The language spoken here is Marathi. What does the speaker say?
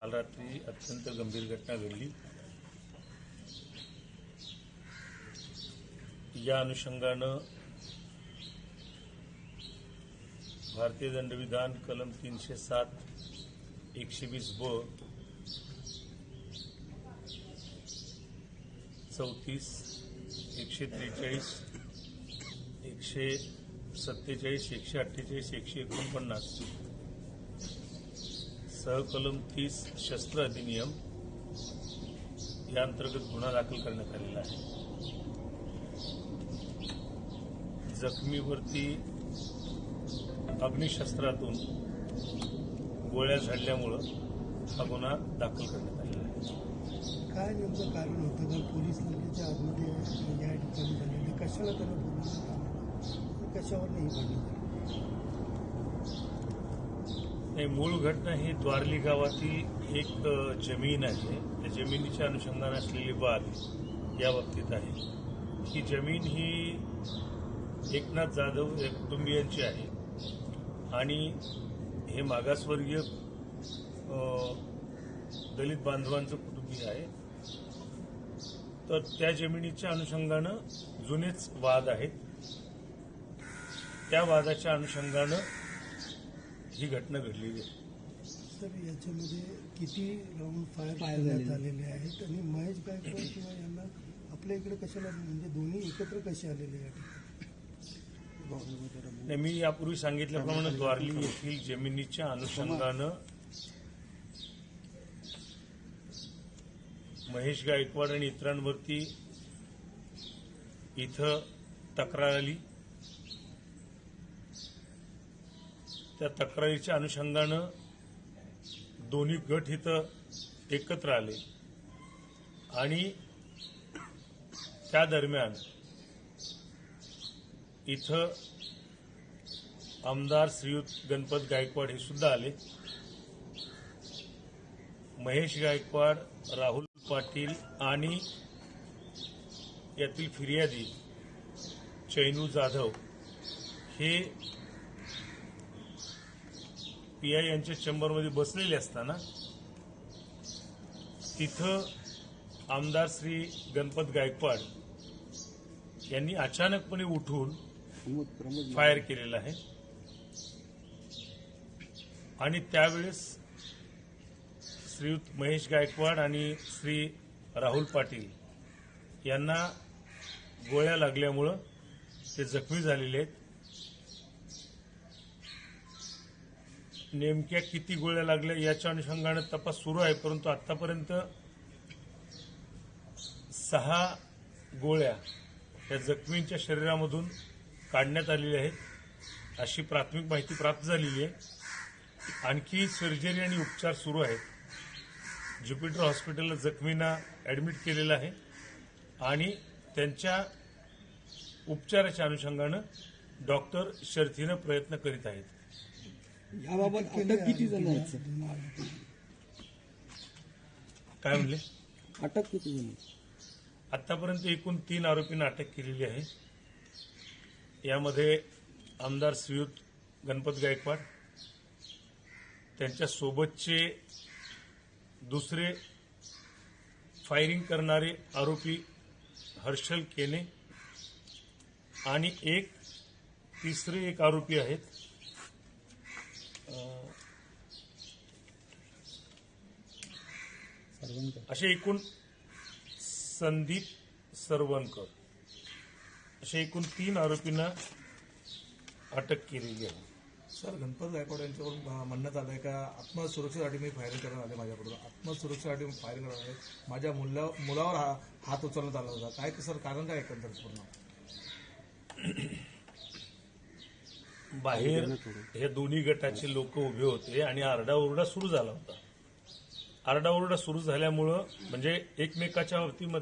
काल रात्री अत्यंत गंभीर घटना घडली। या अनुषंगानं भारतीय दंडविधान कलम 307, 120 ब, 34, 143, 147, 148, 149 सहकलम 30 शस्त्र अधिनियम या अंतर्गत गुन्हा दाखल करण्यात आलेला आहे। जखमीवरती अग्निशस्त्रातून गोळ्या झाडल्यामुळं हा गुन्हा दाखल करण्यात आलेला आहे। काय नेमकं कारण होतं का पोलीस लगेच्या आतमध्ये या ठिकाणी झालेले कशाला त्यांना बोलवलं, कशावर नाही घडलं? नाही, मूळ घटना ही द्वारली गावातील एक जमीन आहे। त्या जमिनीच्या अनुषंगाने असलेली वाद या बाबतीत आहे। ही जमीन ही एकनाथ जाधव या कुटुंबियांची आहे आणि हे मागासवर्गीय दलित बांधवांचं कुटुंबीय आहे। तर त्या जमिनीच्या अनुषंगानं जुनेच वाद आहेत। त्या वादाच्या अनुषंगानं ही घटना घडलेली आहे। सर, याच्यामध्ये किती राऊंड फायर करण्यात आलेले आहेत आणि महेश गायकवाड किंवा यांना आपल्या इकडे कशाला, म्हणजे दोन्ही एकत्र कसे आलेले या ठिकाणी? नाही, मी यापूर्वी सांगितल्याप्रमाणे द्वारली येथील जमिनीच्या अनुषंगानं महेश गायकवाड आणि इतरांवरती इथं तक्रार आली। त्या तक्रारीच्या अनुषंगानं दोन्ही गट इथं एकत्र आले आणि त्या दरम्यान इथं आमदार श्रीयुत गणपत गायकवाड हे सुद्धा आले। महेश गायकवाड, राहुल पाटील आणि यातील फिर्यादी चैनू जाधव हे पीआय यांच्या चेंबरमध्ये बसलेले असताना तिथं आमदार श्री गणपत गायकवाड यांनी अचानकपणे उठून फायर केलेला आहे आणि त्यावेळेस श्रीयुत महेश गायकवाड आणि श्री राहुल पाटील यांना गोळ्या लागल्यामुळं ते जखमी झालेले आहेत। नेमक्या किती गोळ्या लागल्या याच्या अनुषंगाने तपास सुरू आहे, परंतु आतापर्यंत 6 गोळ्या या जखमींच्या शरीरामधून काढण्यात आलेल्या आहेत अशी प्राथमिक माहिती प्राप्त झालेली आहे। आणखी सर्जरी आणि उपचार सुरू आहेत। ज्युपिटर हॉस्पिटलला जखमींना ऍडमिट केलेलं आहे आणि त्यांच्या उपचाराच्या अनुषंगानं डॉक्टर शर्थीनं प्रयत्न करीत आहेत। याबाबत अटक किती जण आहेत? काय म्हणले? अटक किती जण? आतापर्यंत एकूण 3 आरोपींना अटक केलेली आहे। यामध्ये आमदार श्रीयुत गणपत गायकवाड, त्यांच्या सोबतचे दुसरे फायरिंग करणारे आरोपी हर्षल केने आणि तिसरे एक आरोपी आहेत असे एकूण संदीप सरवणकर, अशा एकूण 3 आरोपींना अटक केलेली आहे। सर, गणपत गायकवाड यांच्यावरून म्हणण्यात आलंय का आत्मसुरक्षेसाठी मी फायरिंग करण्यात आले, माझ्याकडून आत्मसुरक्षेसाठी मी फायरिंग करणार आहे, माझ्या मुलावर हात उचलण्यात आला होता। काय सर कारण काय एकंदरीत पूर्ण? बाहेर हे दोन्ही गटाचे लोक उभे होते आणि आरडाओरडा सुरू झाला होता। आरडाओरडा सुरू झाल्यामुळं म्हणजे एकमेकाच्या बाबतीमध्ये